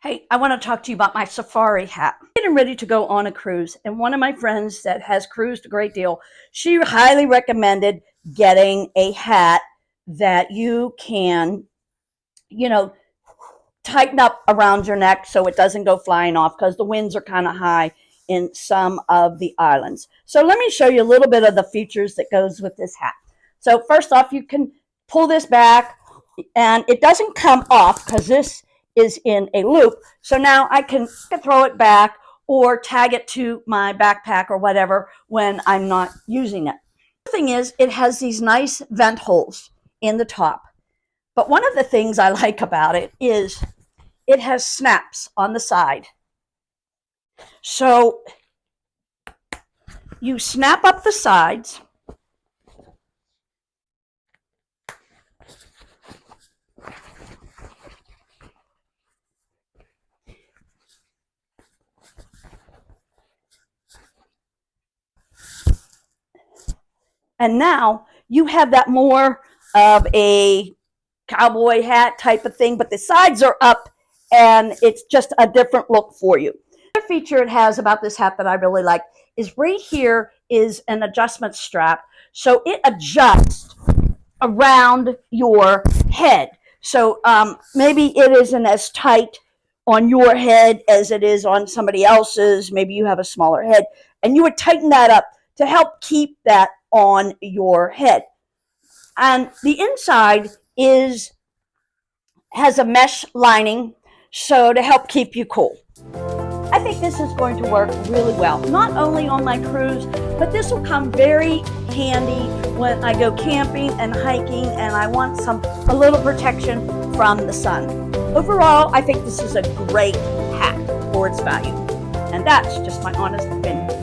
Hey, I want to talk to you about my safari hat. I'm getting ready to go on a cruise, and one of my friends that has cruised a great deal, she highly recommended getting a hat that you can, you know, tighten up around your neck so it doesn't go flying off because the winds are kind of high in some of the islands. So let me show you a little bit of the features that goes with this hat. So first off, you can pull this back and it doesn't come off because this is in a loop. So now I can throw it back or tag it to my backpack or whatever when I'm not using it. The thing is, it has these nice vent holes in the top. But one of the things I like about it is it has snaps on the side. So you snap up the sides. And now you have that more of a cowboy hat type of thing, but the sides are up and it's just a different look for you. The other feature it has about this hat that I really like is right here is an adjustment strap. So it adjusts around your head. So maybe it isn't as tight on your head as it is on somebody else's. Maybe you have a smaller head and you would tighten that up to help keep that on your head. And the inside has a mesh lining so to help keep you cool. I think this is going to work really well, not only on my cruise, but this will come very handy when I go camping and hiking and I want a little protection from the sun. Overall, I think this is a great hat for its value. And that's just my honest opinion.